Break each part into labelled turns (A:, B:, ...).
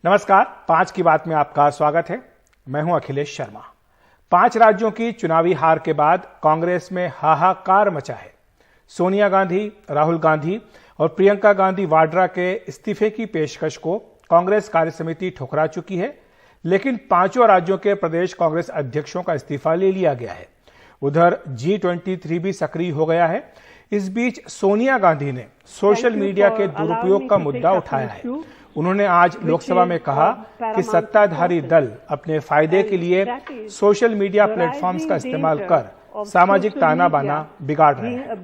A: नमस्कार, 5 की बात में आपका स्वागत है। मैं हूं अखिलेश शर्मा। 5 राज्यों की चुनावी हार के बाद कांग्रेस में हाहाकार मचा है। सोनिया गांधी, राहुल गांधी और प्रियंका गांधी वाड्रा के इस्तीफे की पेशकश को कांग्रेस कार्यसमिति ठुकरा चुकी है, लेकिन 5 राज्यों के प्रदेश कांग्रेस अध्यक्षों का इस्तीफा ले लिया गया है। उधर G23 भी सक्रिय हो गया है। इस बीच सोनिया गांधी ने सोशल मीडिया के दुरुपयोग का मुद्दा उठाया है। उन्होंने आज लोकसभा में कहा कि सत्ताधारी दल अपने फायदे के लिए सोशल मीडिया प्लेटफॉर्म्स का इस्तेमाल कर सामाजिक ताना बाना बिगाड़ रहे हैं।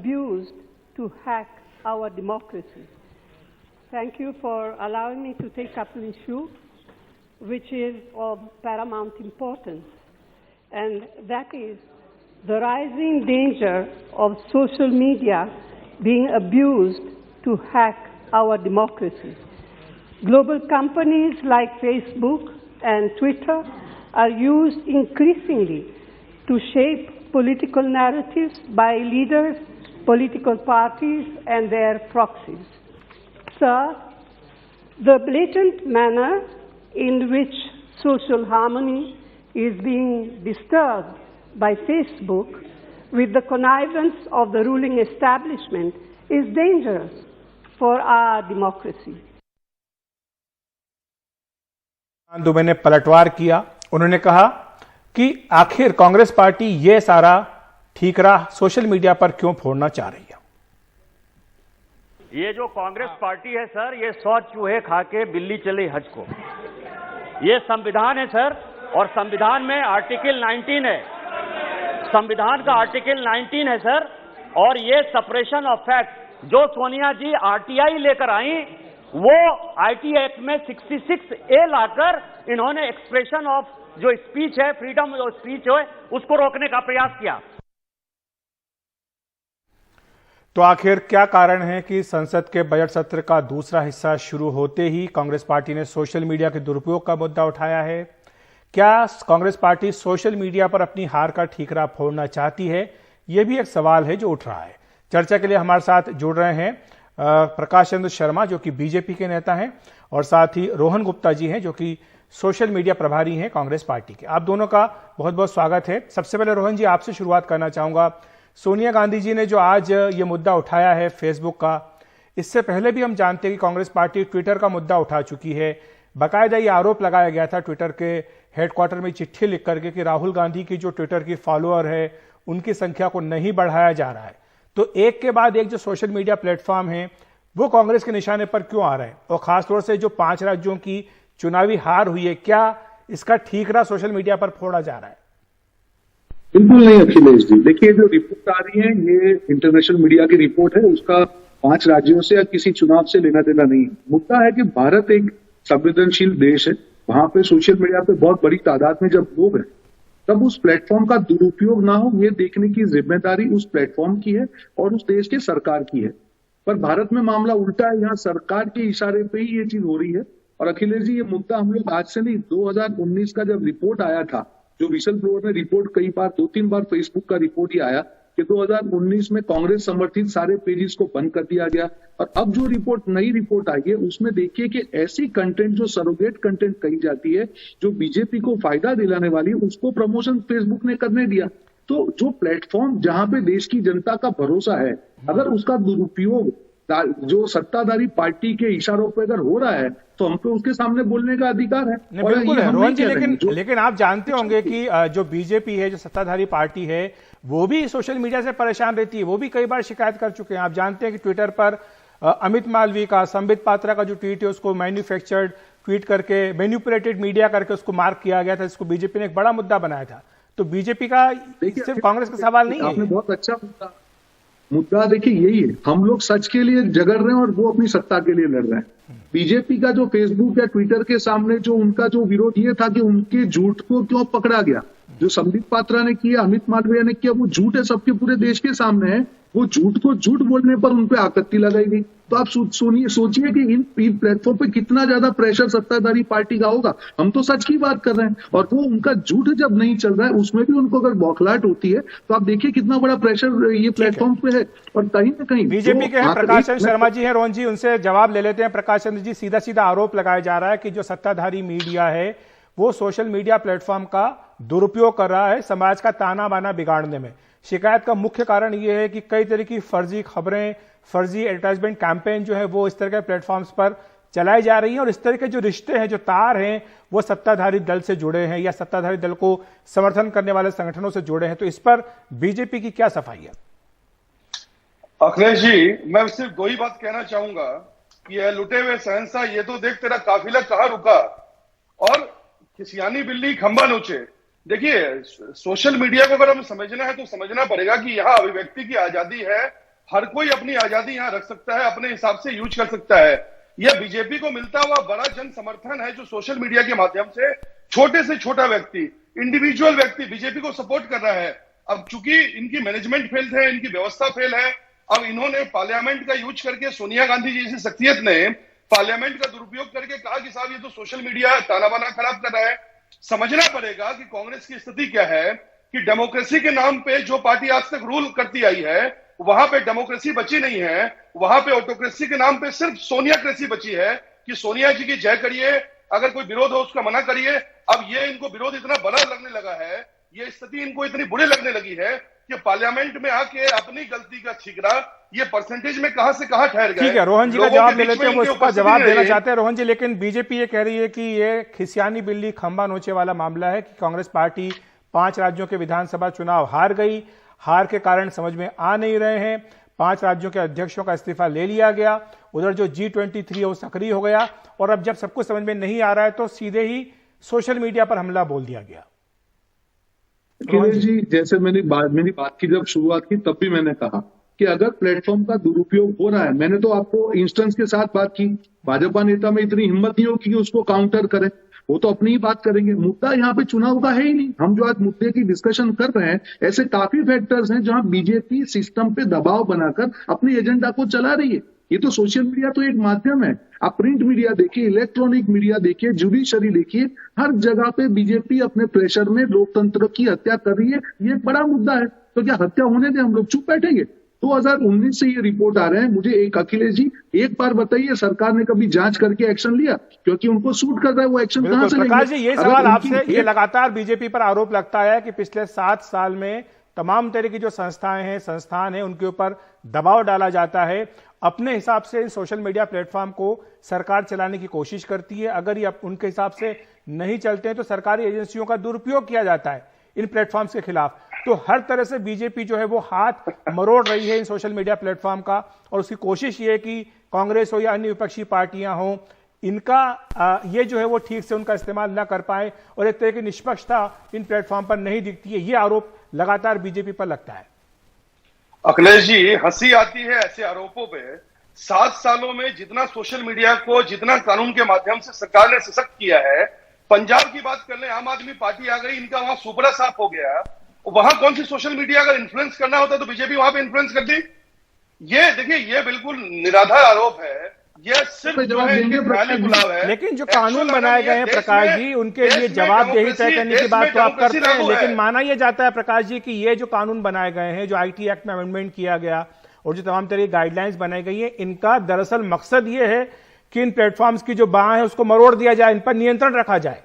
B: Thank you for allowing me to take up an issue which is of paramount importance, and that is the rising danger of social media being abused to hack our democracy. Global companies like Facebook and Twitter are used increasingly to shape political narratives by leaders, political parties, and their proxies. Sir, the blatant manner in which social harmony is being disturbed by Facebook with the connivance of the ruling establishment is dangerous for our democracy.
A: Dubey ने पलटवार किया। उन्होंने कहा कि आखिर Congress party ये सारा ठीकरा social media पर क्यों फोड़ना चाह रही है।
C: ये जो कांग्रेस पार्टी है सर, ये 100 चूहे खा के बिल्ली चली हज को। ये संविधान है सर, और संविधान में आर्टिकल 19 है। संविधान का आर्टिकल 19 है सर, और ये सेपरेशन ऑफ फैक्ट जो सोनिया जी आरटीआई लेकर आई, वो आईटी एक्ट में 66A लाकर इन्होंने एक्सप्रेशन ऑफ जो स्पीच है, फ्रीडम ऑफ स्पीच है, उसको रोकने का प्रयास किया।
A: तो आखिर क्या कारण है कि संसद के बजट सत्र का दूसरा हिस्सा शुरू होते ही कांग्रेस पार्टी ने सोशल मीडिया के दुरुपयोग का मुद्दा उठाया है? क्या कांग्रेस पार्टी सोशल मीडिया पर अपनी हार का ठीकरा फोड़ना चाहती है? यह भी एक सवाल है जो उठ रहा है। चर्चा के लिए हमारे साथ जुड़ रहे हैं प्रकाश चंद्र शर्मा, जो कि बीजेपी के नेता हैं, और साथ ही रोहन गुप्ता जी हैं, जो कि सोशल मीडिया प्रभारी हैं कांग्रेस पार्टी के। आप दोनों का बहुत बहुत स्वागत है। सबसे पहले रोहन जी, आपसे शुरुआत करना चाहूंगा। सोनिया गांधी जी ने जो आज ये मुद्दा उठाया है फेसबुक का, इससे पहले भी हम जानते हैं कि कांग्रेस पार्टी ट्विटर का मुद्दा उठा चुकी है। बाकायदा ये आरोप लगाया गया था ट्विटर के हेडक्वार्टर में चिट्ठी लिख करके कि राहुल गांधी की जो ट्विटर की फॉलोअर है, उनकी संख्या को नहीं बढ़ाया जा रहा है। तो एक के बाद एक जो सोशल मीडिया प्लेटफॉर्म है, वो कांग्रेस के निशाने पर क्यों आ रहे हैं? और खासतौर से जो 5 राज्यों की चुनावी हार हुई है, क्या इसका ठीकरा सोशल मीडिया पर फोड़ा जा रहा है?
D: बिल्कुल नहीं अखिलेश जी। देखिए, जो रिपोर्ट आ रही है ये इंटरनेशनल मीडिया की रिपोर्ट है, उसका 5 राज्यों से या किसी चुनाव से लेना देना नहीं है। मुद्दा है कि भारत एक संवेदनशील देश है। वहां पे सोशल मीडिया पे बहुत बड़ी तादाद में जब लोग हैं, तब उस प्लेटफॉर्म का दुरुपयोग ना हो, ये देखने की जिम्मेदारी उस प्लेटफॉर्म की है और उस देश के सरकार की है। पर भारत में मामला उल्टा है। यहाँ सरकार के इशारे पे ही ये चीज हो रही है। और अखिलेश जी, ये मुद्दा हम लोग आज से नहीं, 2019 का जब रिपोर्ट आया था, जो विसल ब्लोअर ने रिपोर्ट कई बार 2-3 बार फेसबुक का रिपोर्ट ही आया कि 2019 में कांग्रेस समर्थित सारे पेजेस को बंद कर दिया गया। और अब जो रिपोर्ट, नई रिपोर्ट आई है, उसमें देखिए कि ऐसी कंटेंट जो सरोगेट कंटेंट कही जाती है, जो बीजेपी को फायदा दिलाने वाली, उसको प्रमोशन फेसबुक ने करने दिया। तो जो प्लेटफॉर्म जहां पे देश की जनता का भरोसा है, अगर उसका दुरुपयोग जो सत्ताधारी पार्टी के इशारों पर अगर हो रहा है, तो हम पे उसके सामने बोलने का अधिकार है।
A: बिल्कुल है रोहन जी, लेकिन आप जानते होंगे कि जो बीजेपी है, जो सत्ताधारी पार्टी है, वो भी सोशल मीडिया से परेशान रहती है। वो भी कई बार शिकायत कर चुके हैं। आप जानते हैं कि ट्विटर पर अमित मालवीय का, संबित पात्रा का जो ट्वीट है, उसको मैन्युफैक्चर्ड ट्वीट करके, मैन्युपुलेटेड मीडिया करके उसको मार्क किया गया था, जिसको बीजेपी ने एक बड़ा मुद्दा बनाया था। तो बीजेपी का सिर्फ कांग्रेस का सवाल नहीं है।
D: आपने बहुत अच्छा मुद्दा देखिए, यही है। हम लोग सच के लिए झगड़ रहे हैं और वो अपनी सत्ता के लिए लड़ रहे हैं। बीजेपी का जो फेसबुक या ट्विटर के सामने जो उनका जो विरोध ये था कि उनके झूठ को क्यों पकड़ा गया। जो संबित पात्रा ने किया, अमित मालवीय ने किया, वो झूठ है, सबके पूरे देश के सामने है। वो झूठ को झूठ बोलने पर उन पे आपत्ति लगाई गई। तो आप सोचिए कि इन प्लेटफॉर्म पे कितना ज्यादा प्रेशर सत्ताधारी पार्टी का होगा। हम तो सच की बात कर रहे हैं, और वो उनका झूठ जब नहीं चल रहा है उसमें भी उनको अगर बौखलाहट होती है तो आप देखिए कितना बड़ा प्रेशर ये प्लेटफॉर्म पे है। और कहीं ना कहीं
A: बीजेपी के हैं प्रकाश चंद्र शर्मा जी हैं, रोहन जी उनसे जवाब ले लेते हैं। प्रकाश चंद्र जी, सीधा सीधा आरोप लगाया जा रहा है कि जो सत्ताधारी मीडिया है वो सोशल मीडिया प्लेटफॉर्म का दुरुपयोग कर रहा है समाज का ताना बाना बिगाड़ने में। शिकायत का मुख्य कारण यह है कि कई तरह की फर्जी खबरें, फर्जी एडवर्टाइजमेंट कैंपेन जो है वो इस तरह के प्लेटफॉर्म्स पर चलाई जा रही हैं, और इस तरह के जो रिश्ते हैं, जो तार हैं, वो सत्ताधारी दल से जुड़े हैं या सत्ताधारी दल को समर्थन करने वाले संगठनों से जुड़े हैं। तो इस पर बीजेपी की क्या सफाई है?
E: अखिलेश जी, मैं सिर्फ दो ही बात कहना चाहूंगा कि यह लुटे हुए शहंशाह, ये तो देख तेरा काफिला कहां रुका, और खिसियानी बिल्ली खंबा नोचे। देखिए, सोशल मीडिया को अगर हमें समझना है तो समझना पड़ेगा कि यहाँ अभिव्यक्ति की आजादी है, हर कोई अपनी आजादी यहाँ रख सकता है, अपने हिसाब से यूज कर सकता है। यह बीजेपी को मिलता हुआ बड़ा जन समर्थन है जो सोशल मीडिया के माध्यम से छोटे से छोटा व्यक्ति, इंडिविजुअल व्यक्ति बीजेपी को सपोर्ट कर रहा है। अब चूंकि इनकी मैनेजमेंट फेल है, इनकी व्यवस्था फेल है, अब इन्होंने पार्लियामेंट का यूज करके, सोनिया गांधी जैसी शख्सियत ने पार्लियामेंट का दुरुपयोग करके कहा कि साहब ये तो सोशल मीडिया ताना बाना खराब कर रहा है। समझना पड़ेगा कि कांग्रेस की स्थिति क्या है कि डेमोक्रेसी के नाम पे जो पार्टी आज तक रूल करती आई है वहां पे डेमोक्रेसी बची नहीं है, वहां पे ऑटोक्रेसी के नाम पे सिर्फ सोनियाक्रेसी बची है कि सोनिया जी की जय करिए, अगर कोई विरोध हो उसका मना करिए। अब ये इनको विरोध इतना बड़ा लगने लगा है, ये स्थिति इनको इतनी बुरी लगने लगी है कि पार्लियामेंट में आके अपनी गलती का ठीकरा ये परसेंटेज में कहां से कहां ठहर गए।
A: ठीक है, रोहन जी का जवाब ले लेते हैं, वो इसका जवाब देना चाहते हैं रोहन जी। लेकिन बीजेपी ये कह रही है कि ये खिसियानी बिल्ली खंबा नोचे वाला मामला है कि कांग्रेस पार्टी 5 राज्यों के विधानसभा चुनाव हार गई, हार के कारण समझ में आ नहीं रहे हैं, 5 राज्यों के अध्यक्षों का इस्तीफा ले लिया गया, उधर जो G23 है वो सक्रिय हो गया, और अब जब सब कुछ समझ में नहीं आ रहा है तो सीधे ही सोशल मीडिया पर हमला बोल दिया गया।
D: अखिलेश जी, जैसे मेरी बात की जब शुरुआत की तब भी मैंने कहा कि अगर प्लेटफॉर्म का दुरुपयोग हो रहा है, मैंने तो आपको इंस्टेंस के साथ बात की, भाजपा नेता में इतनी हिम्मत नहीं होगी कि उसको काउंटर करे, वो तो अपनी ही बात करेंगे। मुद्दा यहाँ पे चुनाव का है ही नहीं। हम जो आज मुद्दे की डिस्कशन कर रहे हैं, ऐसे काफी फैक्टर्स हैं जहां बीजेपी सिस्टम पे दबाव बनाकर अपने एजेंडा को चला रही है। ये तो सोशल मीडिया तो एक माध्यम है। आप प्रिंट मीडिया देखिए, इलेक्ट्रॉनिक मीडिया देखिए, जुडिशरी देखिए, हर जगह पे बीजेपी अपने प्रेशर में लोकतंत्र की हत्या कर रही है। ये एक बड़ा मुद्दा है। तो क्या हत्या होने दे, हम लोग चुप बैठेंगे? 2019 से ये रिपोर्ट आ रहे हैं। मुझे एक अखिलेश जी एक बार बताइए, सरकार ने कभी जांच करके एक्शन लिया? क्योंकि उनको सूट कर रहा है, वो एक्शन कहां से लेंगे?
A: प्रकाश जी, ये सवाल आपसे, ये लगातार बीजेपी पर आरोप लगता है कि पिछले 7 साल में तमाम तरह की जो संस्थाएं हैं, संस्थान हैं, उनके ऊपर दबाव डाला जाता है। अपने हिसाब से इन सोशल मीडिया प्लेटफॉर्म को सरकार चलाने की कोशिश करती है, अगर ये उनके हिसाब से नहीं चलते हैं तो सरकारी एजेंसियों का दुरुपयोग किया जाता है इन प्लेटफॉर्म्स के खिलाफ। तो हर तरह से बीजेपी जो है वो हाथ मरोड़ रही है इन सोशल मीडिया प्लेटफॉर्म का, और उसकी कोशिश ये है कि कांग्रेस हो या अन्य विपक्षी पार्टियां हों, इनका ये जो है वो ठीक से उनका इस्तेमाल ना कर पाए, और एक तरह की निष्पक्षता इन प्लेटफॉर्म पर नहीं दिखती है। ये आरोप लगातार बीजेपी पर लगता है।
E: अखिलेश जी, हंसी आती है ऐसे आरोपों पे। 7 सालों में जितना सोशल मीडिया को, जितना कानून के माध्यम से सरकार ने सशक्त किया है, पंजाब की बात कर ले, आम आदमी पार्टी आ गई, इनका वहां सुपड़ा साफ हो गया। वहां कौन सी सोशल मीडिया अगर इन्फ्लुएंस करना होता तो बीजेपी वहां पे इन्फ्लुएंस कर दी। ये देखिए, ये बिल्कुल निराधार आरोप है, यह सिर्फ जो है इनके ख्याली बुलाव है।
A: लेकिन जो कानून बनाए गए हैं प्रकाश जी, उनके लिए जवाबदेही तय करने की बात तो आप करते हैं, लेकिन माना यह जाता है प्रकाश जी कि ये जो कानून बनाए गए हैं, जो IT एक्ट में अमेंडमेंट किया गया और जो तमाम तरह की गाइडलाइंस बनाई गई है, इनका दरअसल मकसद ये है कि इन प्लेटफॉर्म्स की जो बाह है उसको मरोड़ दिया जाए, इन पर नियंत्रण रखा जाए।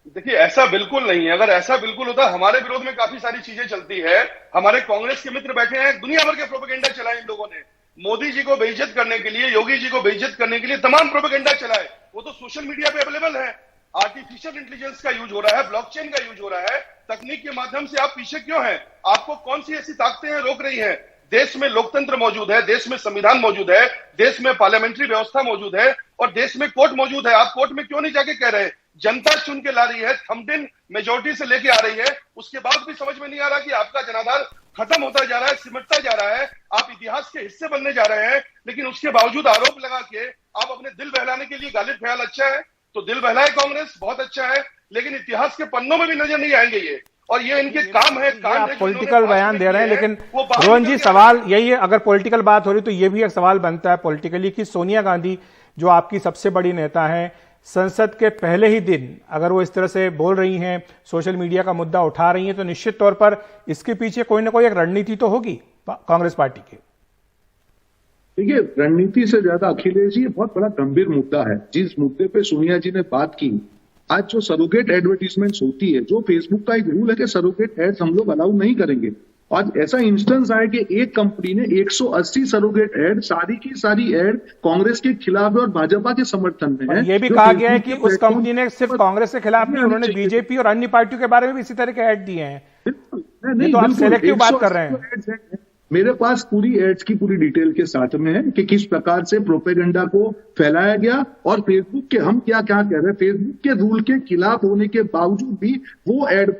E: देखिए, ऐसा बिल्कुल नहीं है। अगर ऐसा बिल्कुल होता, हमारे विरोध में काफी सारी चीजें चलती है। हमारे कांग्रेस के मित्र बैठे हैं, दुनिया भर के प्रोपेगेंडा चलाए इन लोगों ने, मोदी जी को बेइज्जत करने के लिए, योगी जी को बेइज्जत करने के लिए तमाम प्रोपेगेंडा चलाए। वो तो सोशल मीडिया पे अवेलेबल है। आर्टिफिशियल इंटेलिजेंस का यूज हो रहा है, ब्लॉकचेन का यूज हो रहा है। तकनीक के माध्यम से आप पीछे क्यों हैं? आपको कौन सी ऐसी ताकतें हैं रोक रही हैं? देश में लोकतंत्र मौजूद है, देश में संविधान मौजूद है, देश में पार्लियामेंट्री व्यवस्था मौजूद है, और देश में कोर्ट मौजूद है। आप कोर्ट में क्यों नहीं जाके कह रहे? जनता चुन के ला रही है, थंबनेल मेजॉरिटी से लेके आ रही है, उसके बाद भी समझ में नहीं आ रहा कि आपका जनाधार खत्म होता जा रहा है, सिमटता जा रहा है, आप इतिहास के हिस्से बनने जा रहे हैं। लेकिन उसके बावजूद आरोप लगा के आप अपने दिल बहलाने के लिए गालिब ख्याल अच्छा है। तो दिल बहलाए कांग्रेस बहुत अच्छा है, लेकिन इतिहास के पन्नों में भी नजर नहीं आएंगे ये, और ये इनके काम है।
A: आप पॉलिटिकल बयान दे रहे हैं, लेकिन रोहन जी सवाल यही है, अगर पॉलिटिकल बात हो रही तो ये भी एक सवाल बनता है पॉलिटिकली कि सोनिया गांधी जो आपकी सबसे बड़ी नेता है, संसद के पहले ही दिन अगर वो इस तरह से बोल रही हैं, सोशल मीडिया का मुद्दा उठा रही हैं, तो निश्चित तौर पर इसके पीछे कोई ना कोई एक रणनीति तो होगी कांग्रेस पार्टी की।
D: देखिए, रणनीति से ज्यादा अखिलेश जी बहुत बड़ा गंभीर मुद्दा है। जिस मुद्दे पे सोनिया जी ने बात की, आज जो सरोगेट एडवर्टीजमेंट्स होती है, जो फेसबुक का एक रूल है कि सरोगेट एड्स हम लोग अलाउ नहीं करेंगे, आज ऐसा इंस्टेंस आया कि एक कंपनी ने 180 सरोगेट एड, सारी की सारी एड कांग्रेस के खिलाफ है और भाजपा के समर्थन में है।
A: ये भी कहा गया है कि उस कंपनी ने सिर्फ कांग्रेस के खिलाफ नहीं, उन्होंने बीजेपी और अन्य पार्टियों के बारे में भी इसी तरह के ऐड दिए हैं।
D: नहीं,
A: तो आप सेलेक्टिव बात कर रहे हैं।
D: मेरे पास पूरी एड्स की पूरी डिटेल के साथ में है कि किस प्रकार से प्रोपेगेंडा को फैलाया गया, और फेसबुक के हम क्या क्या कह रहे हैं, फेसबुक के रूल के खिलाफ होने के बावजूद भी वो एड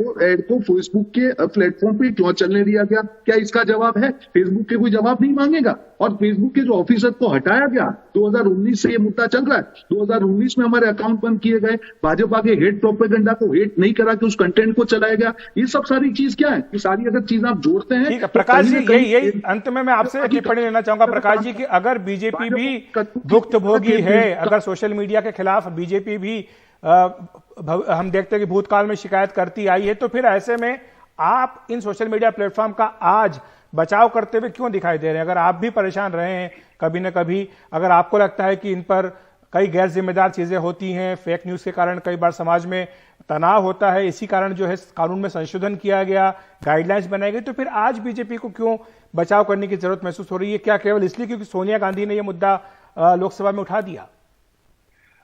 D: को फेसबुक के प्लेटफॉर्म पे क्यों चलने दिया गया? क्या इसका जवाब है? फेसबुक के कोई जवाब नहीं मांगेगा। और फेसबुक के जो ऑफिसर को हटाया गया, 2019 से ये मुद्दा चल रहा है, 2019 में हमारे अकाउंट बंद किए गए, भाजपा के हेट प्रोपेगेंडा को हेट नहीं करा के उस कंटेंट को चलाया गया। ये सब सारी चीज क्या है? ये सारी अगर चीज आप जोड़ते हैं,
A: ठीक है प्रकाश जी, यही अंत में मैं आपसे टिप्पणी लेना चाहूंगा प्रकाश जी कि अगर बीजेपी भी भुक्तभोगी है, अगर सोशल मीडिया के खिलाफ बीजेपी भी हम देखते हैं कि भूतकाल में शिकायत करती आई है, तो फिर ऐसे में आप इन सोशल मीडिया प्लेटफॉर्म का आज बचाव करते हुए क्यों दिखाई दे रहे हैं? अगर आप भी परेशान रहे हैं कभी न कभी, अगर आपको लगता है कि इन पर कई गैर जिम्मेदार चीजें होती हैं, फेक न्यूज के कारण कई बार समाज में तनाव होता है, इसी कारण जो है कानून में संशोधन किया गया, गाइडलाइंस बनाई गई, तो फिर आज बीजेपी को क्यों बचाव करने की जरूरत महसूस हो रही है? क्या केवल इसलिए क्योंकि सोनिया गांधी ने यह मुद्दा लोकसभा में उठा दिया?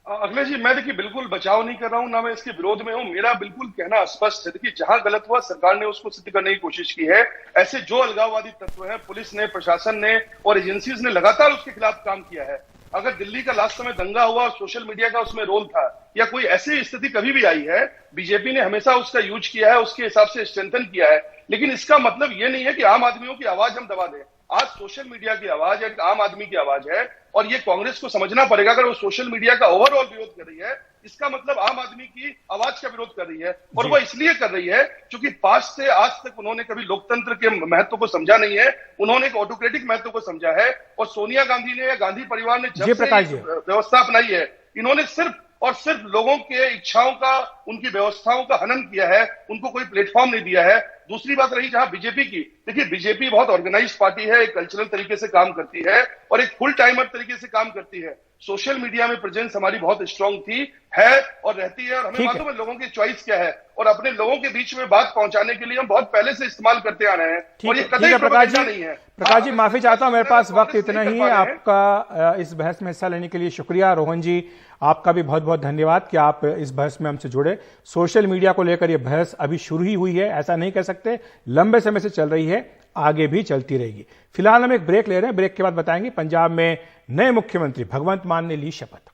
E: अखिलेश जी, मैं देखिए बिल्कुल बचाव नहीं कर रहा हूं, ना मैं इसके विरोध में हूं। मेरा बिल्कुल कहना स्पष्ट है। देखिए, जहां गलत हुआ सरकार ने उसको सिद्ध करने की कोशिश की है। ऐसे जो अलगाववादी तत्व हैं, पुलिस ने, प्रशासन ने और एजेंसीज ने लगातार उसके खिलाफ काम किया है। अगर दिल्ली का लास्ट समय दंगा हुआ और सोशल मीडिया का उसमें रोल था, या कोई ऐसी स्थिति कभी भी आई है, बीजेपी ने हमेशा उसका यूज किया है, उसके हिसाब से स्ट्रेंथन किया है। लेकिन इसका मतलब यह नहीं है कि आम आदमियों की आवाज हम दबा दें। आज सोशल मीडिया की आवाज एक आम आदमी की आवाज है, और ये कांग्रेस को समझना पड़ेगा। अगर वो सोशल मीडिया का ओवरऑल विरोध कर रही है, इसका मतलब आम आदमी की आवाज का विरोध कर रही है, और वो इसलिए कर रही है क्योंकि पास्ट से आज तक उन्होंने कभी लोकतंत्र के महत्व को समझा नहीं है, उन्होंने एक ऑटोक्रेटिक महत्व को समझा है। और सोनिया गांधी ने या गांधी परिवार ने जब से व्यवस्था अपनाई है, इन्होंने सिर्फ और सिर्फ लोगों के इच्छाओं का, उनकी व्यवस्थाओं का हनन किया है, उनको कोई प्लेटफॉर्म नहीं दिया है। दूसरी बात रही जहां बीजेपी की, देखिए बीजेपी बहुत ऑर्गेनाइज्ड पार्टी है, एक कल्चरल तरीके से काम करती है और एक फुल टाइमर तरीके से काम करती है। सोशल मीडिया में प्रेजेंस हमारी बहुत स्ट्रांग थी, है और रहती है, और हमें मालूम है लोगों की चॉइस क्या है, और अपने लोगों के बीच में बात पहुंचाने के लिए हम बहुत पहले से इस्तेमाल करते आ रहे हैं। और ये कतई प्रोपेगेंडा नहीं है।
A: प्रकाश जी, माफी चाहता हूं, मेरे पास वक्त इतना ही है। आपका इस बहस में हिस्सा लेने के लिए शुक्रिया। रोहन जी, आपका भी बहुत बहुत धन्यवाद कि आप इस बहस में हमसे जुड़े। सोशल मीडिया को लेकर यह बहस अभी शुरू ही हुई है, ऐसा नहीं कह सकते, लंबे समय से चल रही है, आगे भी चलती रहेगी। फिलहाल हम एक ब्रेक ले रहे हैं, ब्रेक के बाद बताएंगे पंजाब में नए मुख्यमंत्री भगवंत मान ने ली शपथ।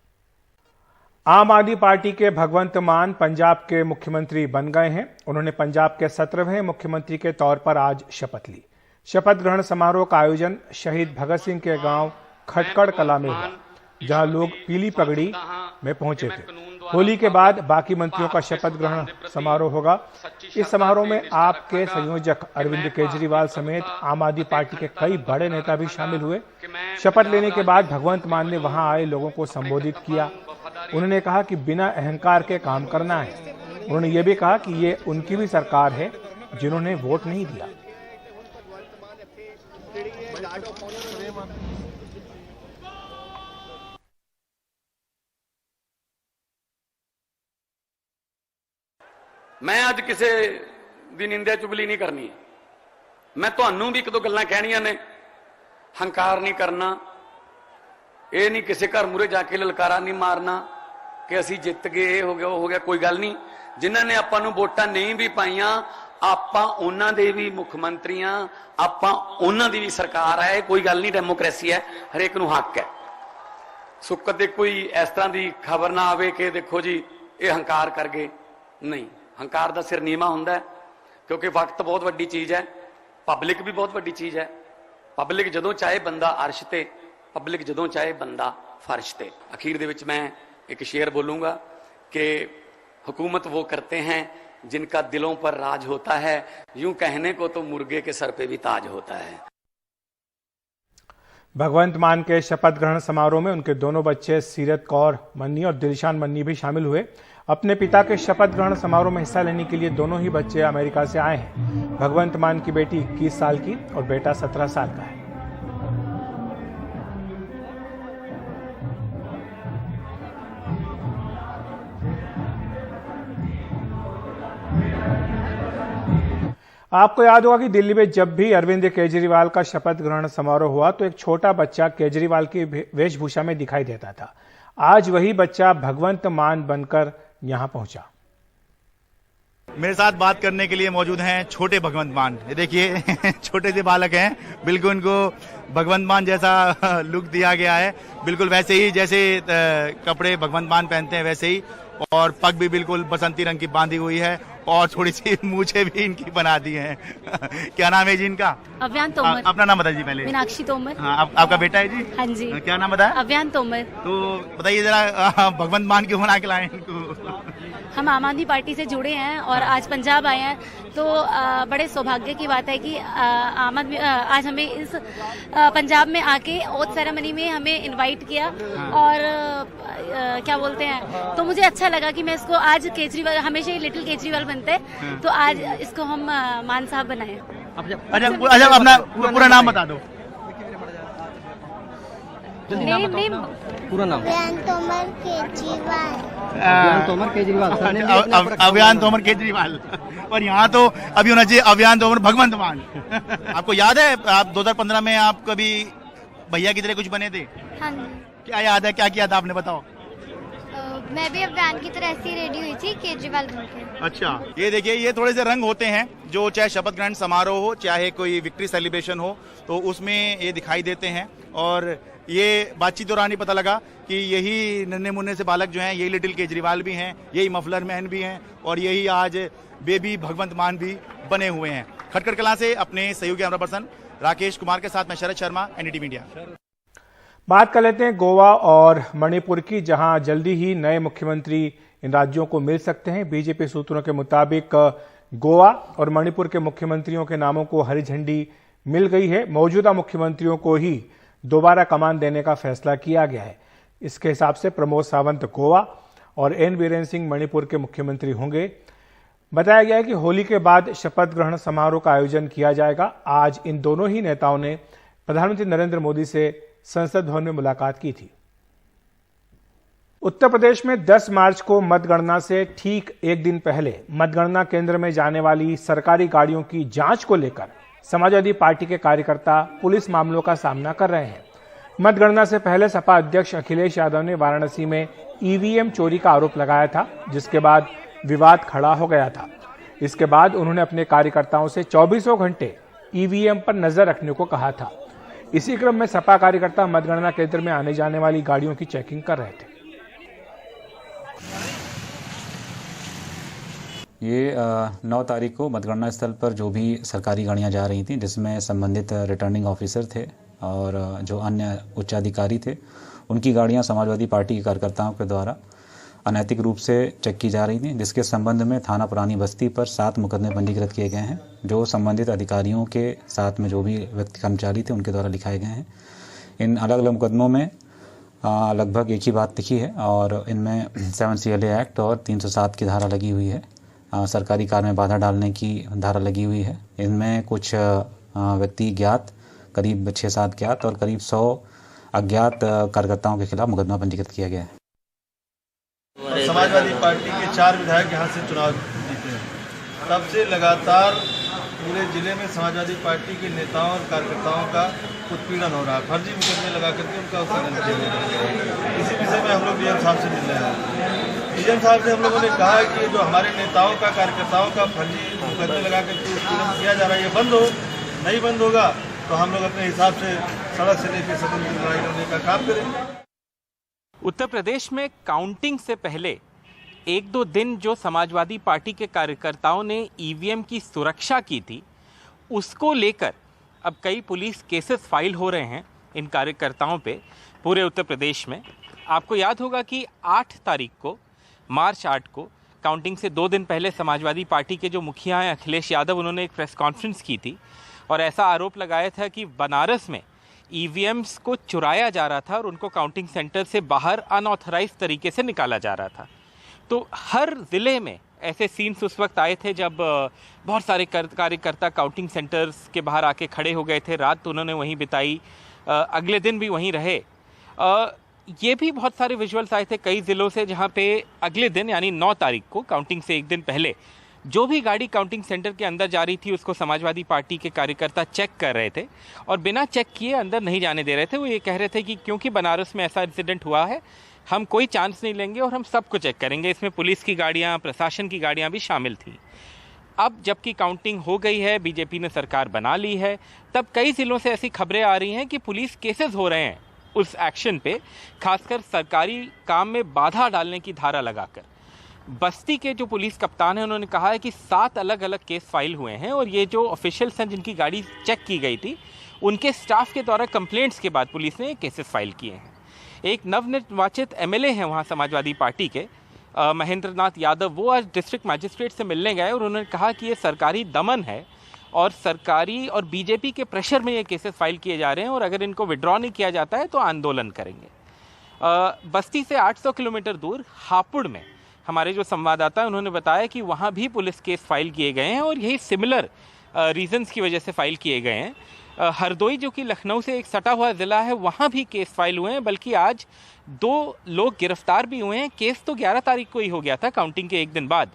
A: आम आदमी पार्टी के भगवंत मान पंजाब के मुख्यमंत्री बन गए हैं। उन्होंने पंजाब के 17वें मुख्यमंत्री के तौर पर आज शपथ ली। शपथ ग्रहण समारोह का आयोजन शहीद भगत सिंह के गांव खटकड़ कला में हुआ, जहां लोग पीली पगड़ी में पहुंचे थे। होली के बाद बाकी मंत्रियों का शपथ ग्रहण समारोह होगा। इस समारोह में आपके संयोजक अरविंद केजरीवाल समेत आम आदमी पार्टी के कई बड़े नेता भी शामिल हुए। शपथ लेने के बाद भगवंत मान ने वहां आए लोगों को संबोधित किया। उन्होंने कहा कि बिना अहंकार के काम करना है। उन्होंने ये भी कहा कि ये उनकी भी सरकार है जिन्होंने वोट नहीं दिया।
F: मैं अज किसी की निंदा चुगली नहीं करनी। मैं तुहानू भी एक दो गल्लां कहनियां ने। हंकार नहीं करना, ये नहीं किसी घर मूहरे जाके ललकारा नहीं मारना कि असी जित गए, ये हो गया वो हो गया। कोई गल नहीं। जिन्होंने आपां नूं वोटां नहीं भी पाईयां, आपां उन्हां दे भी मुख मंत्री हां, आपां उन्हां दी भी सरकार है। कोई गल नहीं, डेमोक्रेसी है, हरेक नूं हक है। सो कदे कोई इस तरह की खबर ना आवे कि देखो जी ये हंकार कर गए। नहीं, हंकार का सिर नीवा हुंदा है, क्योंकि वक्त बहुत वड्डी चीज़ है, पब्लिक भी बहुत वड्डी चीज़ है। पब्लिक जदों चाहे बंदा अर्श ते, पब्लिक जदों चाहे बंदा फर्श ते। अखीर दे विच मैं एक शेर बोलूँगा कि हुकूमत वो करते हैं जिनका दिलों पर राज होता है, यूं कहने को तो मुर्गे के सर पे भी ताज होता है।
A: भगवंत मान के शपथ ग्रहण समारोह में उनके दोनों बच्चे सीरत कौर मन्नी और दिलशान मन्नी भी शामिल हुए। अपने पिता के शपथ ग्रहण समारोह में हिस्सा लेने के लिए दोनों ही बच्चे अमेरिका से आए हैं। भगवंत मान की बेटी 21 साल की और बेटा 17 साल का है। आपको याद होगा कि दिल्ली में जब भी अरविंद केजरीवाल का शपथ ग्रहण समारोह हुआ तो एक छोटा बच्चा केजरीवाल की वेशभूषा में दिखाई देता था। आज वही बच्चा भगवंत मान बनकर यहां पहुंचा।
G: मेरे साथ बात करने के लिए मौजूद हैं छोटे भगवंत मान। ये देखिए छोटे से बालक हैं, बिल्कुल उनको भगवंत मान जैसा लुक दिया गया है, बिल्कुल वैसे ही जैसे कपड़े भगवंत मान पहनते हैं वैसे ही, और पग भी बिल्कुल बसंती रंग की बांधी हुई है और थोड़ी सी मूछें भी इनकी बना दी हैं। क्या नाम है जी इनका?
H: अव्यान तोमर।
G: अपना नाम बताइए पहले।
H: मीनाक्षी तोमर।
G: हाँ, आपका बेटा है जी?
H: हाँ जी।
G: क्या नाम बताया?
H: अव्यान तोमर।
G: तो बताइए जरा भगवंत मान क्यों बना के लाए इनको?
H: हम आम आदमी पार्टी से जुड़े हैं और आज पंजाब आए हैं, तो बड़े सौभाग्य की बात है कि आज हमें इस पंजाब में आके ओथ सेरेमनी में हमें इनवाइट किया। और क्या बोलते हैं, तो मुझे अच्छा लगा कि मैं इसको आज केजरीवाल, हमेशा ही लिटिल केजरीवाल बनते हैं, तो आज इसको हम मान साहब बनाए।
G: अच्छा, अपना पूरा नाम बता दो।
H: नेम
I: पूरा नाम?
J: अव्यान तोमर केजरीवाल।
I: अव्यान तोमर केजरीवाल।
G: अव्यान तोमर केजरीवाल। और यहाँ तो अभी होना चाहिए अव्यान तोमर भगवंत मान। आपको याद है आप 2015 में आप कभी भैया की तरह कुछ बने थे?
J: हाँ जी।
G: क्या याद है, क्या किया था आपने, बताओ।
J: मैं भी अव्यान की तरह ऐसी रेडी हुई थी केजरीवाल बनके।
G: अच्छा, ये देखिए ये थोड़े से रंग होते हैं जो चाहे शपथ ग्रहण समारोह हो चाहे कोई विक्ट्री सेलिब्रेशन हो तो उसमें ये दिखाई देते हैं। और ये बातचीत दौरान ही पता लगा कि यही नन्हे मुन्ने से बालक जो हैं यही लिटिल केजरीवाल भी हैं, यही मफलर मैन भी हैं और यही आज बेबी भगवंत मान भी बने हुए हैं। खटखड़ कलां से अपने सहयोगी कैमरा पर्सन राकेश कुमार के साथ मैं शरद शर्मा, एनडीटीवी मीडिया।
A: बात कर लेते हैं गोवा और मणिपुर की, जहां जल्दी ही नए मुख्यमंत्री इन राज्यों को मिल सकते हैं। बीजेपी सूत्रों के मुताबिक गोवा और मणिपुर के मुख्यमंत्रियों के नामों को हरी झंडी मिल गई है। मौजूदा मुख्यमंत्रियों को ही दोबारा कमान देने का फैसला किया गया है। इसके हिसाब से प्रमोद सावंत गोवा और एन बीरेन सिंह मणिपुर के मुख्यमंत्री होंगे। बताया गया है कि होली के बाद शपथ ग्रहण समारोह का आयोजन किया जाएगा। आज इन दोनों ही नेताओं ने प्रधानमंत्री नरेंद्र मोदी से संसद भवन में मुलाकात की थी। उत्तर प्रदेश में 10 मार्च को मतगणना से ठीक एक दिन पहले मतगणना केंद्र में जाने वाली सरकारी गाड़ियों की जांच को लेकर समाजवादी पार्टी के कार्यकर्ता पुलिस मामलों का सामना कर रहे हैं। मतगणना से पहले सपा अध्यक्ष अखिलेश यादव ने वाराणसी में ईवीएम चोरी का आरोप लगाया था, जिसके बाद विवाद खड़ा हो गया था। इसके बाद उन्होंने अपने कार्यकर्ताओं से 24 घंटे ईवीएम पर नजर रखने को कहा था। इसी क्रम में सपा कार्यकर्ता मतगणना केंद्र में आने जाने वाली गाड़ियों की चेकिंग कर रहे थे।
K: ये 9 तारीख को मतगणना स्थल पर जो भी सरकारी गाड़ियां जा रही थी, जिसमें संबंधित रिटर्निंग ऑफिसर थे और जो अन्य उच्चाधिकारी थे, उनकी गाड़ियां समाजवादी पार्टी के कार्यकर्ताओं के द्वारा अनैतिक रूप से चेक की जा रही थी, जिसके संबंध में थाना पुरानी बस्ती पर 7 मुकदमे पंजीकृत किए गए हैं, जो संबंधित अधिकारियों के साथ में जो भी व्यक्ति कर्मचारी थे उनके द्वारा लिखाए गए हैं। इन अलग अलग मुकदमों में लगभग एक ही बात लिखी है और इनमें 7 CLA एक्ट और 307 की धारा लगी हुई है। सरकारी कार्य में बाधा डालने की धारा लगी हुई है। इनमें कुछ व्यक्ति ज्ञात, करीब 6-7 ज्ञात और करीब 100 अज्ञात कार्यकर्ताओं के खिलाफ मुकदमा पंजीकृत किया गया है।
L: समाजवादी पार्टी के 4 विधायक यहाँ से चुनाव जीते हैं। तब से लगातार पूरे जिले में समाजवादी पार्टी के नेताओं और कार्यकर्ताओं का उत्पीड़न हो रहा है। फर्जी मुकदमे लगा करके उनका उत्पीड़न किया जा रहा है। इसी विषय में हम लोग डीएम साहब से मिल रहे हैं। डीएम साहब से हम लोगों ने कहा कि जो हमारे नेताओं का, कार्यकर्ताओं का फर्जी मुकदमे लगा करके उत्पीड़न किया जा रहा है, ये बंद हो। नहीं बंद होगा तो हम लोग अपने हिसाब से सड़क से लेकर सदन की लड़ाई लड़ने का काम करेंगे।
M: उत्तर प्रदेश में काउंटिंग से पहले 1-2 दिन जो समाजवादी पार्टी के कार्यकर्ताओं ने ईवीएम की सुरक्षा की थी, उसको लेकर अब कई पुलिस केसेस फाइल हो रहे हैं इन कार्यकर्ताओं पे पूरे उत्तर प्रदेश में। आपको याद होगा कि 8 तारीख को मार्च 8 को काउंटिंग से 2 दिन पहले समाजवादी पार्टी के जो मुखिया हैं अखिलेश यादव, उन्होंने एक प्रेस कॉन्फ्रेंस की थी और ऐसा आरोप लगाया था कि बनारस में ईवीएम्स को चुराया जा रहा था और उनको काउंटिंग सेंटर से बाहर अनऑथराइज तरीके से निकाला जा रहा था। तो हर ज़िले में ऐसे सीन्स उस वक्त आए थे जब बहुत सारे कार्यकर्ता काउंटिंग सेंटर्स के बाहर आके खड़े हो गए थे। रात तो उन्होंने वहीं बिताई, अगले दिन भी वहीं रहे। ये भी बहुत सारे विजुअल्स आए थे कई ज़िलों से जहाँ पे अगले दिन यानी 9 तारीख को काउंटिंग से एक दिन पहले जो भी गाड़ी काउंटिंग सेंटर के अंदर जा रही थी उसको समाजवादी पार्टी के कार्यकर्ता चेक कर रहे थे और बिना चेक किए अंदर नहीं जाने दे रहे थे। वो ये कह रहे थे कि क्योंकि बनारस में ऐसा इंसिडेंट हुआ है, हम कोई चांस नहीं लेंगे और हम सबको चेक करेंगे। इसमें पुलिस की गाड़ियाँ, प्रशासन की गाड़ियाँ भी शामिल थी। अब जबकि काउंटिंग हो गई है, बीजेपी ने सरकार बना ली है, तब कई ज़िलों से ऐसी खबरें आ रही हैं कि पुलिस केसेस हो रहे हैं उस एक्शन पे, खासकर सरकारी काम में बाधा डालने की धारा लगाकर। बस्ती के जो पुलिस कप्तान हैं उन्होंने कहा है कि 7 अलग अलग केस फाइल हुए हैं और ये जो ऑफिशियल्स हैं जिनकी गाड़ी चेक की गई थी उनके स्टाफ के द्वारा कंप्लेंट्स के बाद पुलिस ने केसेस फाइल किए हैं। एक नवनिर्वाचित एमएलए हैं वहाँ समाजवादी पार्टी के महेंद्र नाथ यादव, वो आज डिस्ट्रिक्ट मैजिस्ट्रेट से मिलने गए और उन्होंने कहा कि ये सरकारी दमन है और सरकारी और बीजेपी के प्रेशर में ये केसेस फाइल किए जा रहे हैं और अगर इनको विड्रॉ नहीं किया जाता है तो आंदोलन करेंगे। बस्ती से 800 किलोमीटर दूर हापुड़ में हमारे जो संवाददाता हैं उन्होंने बताया कि वहाँ भी पुलिस केस फाइल किए गए हैं और यही सिमिलर रीजंस की वजह से फाइल किए गए हैं। हरदोई जो कि लखनऊ से एक सटा हुआ ज़िला है, वहाँ भी केस फाइल हुए हैं, बल्कि आज 2 लोग गिरफ्तार भी हुए हैं। केस तो 11 तारीख को ही हो गया था काउंटिंग के एक दिन बाद,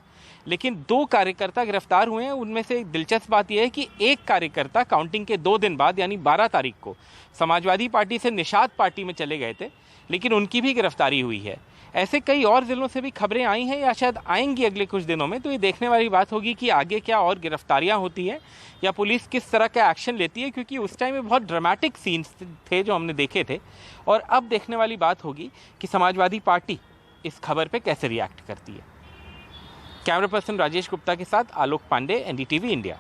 M: लेकिन 2 कार्यकर्ता गिरफ्तार हुए हैं। उनमें से एक दिलचस्प बात यह है कि एक कार्यकर्ता काउंटिंग के 2 दिन बाद यानी 12 तारीख को समाजवादी पार्टी से निषाद पार्टी में चले गए थे, लेकिन उनकी भी गिरफ्तारी हुई है। ऐसे कई और ज़िलों से भी खबरें आई हैं या शायद आएंगी अगले कुछ दिनों में, तो ये देखने वाली बात होगी कि आगे क्या और गिरफ्तारियां होती हैं या पुलिस किस तरह का एक्शन लेती है, क्योंकि उस टाइम में बहुत ड्रामेटिक सीन्स थे जो हमने देखे थे। और अब देखने वाली बात होगी कि समाजवादी पार्टी इस खबर पर कैसे रिएक्ट करती है। कैमरा पर्सन राजेश गुप्ता के साथ आलोक पांडे, NDTV इंडिया।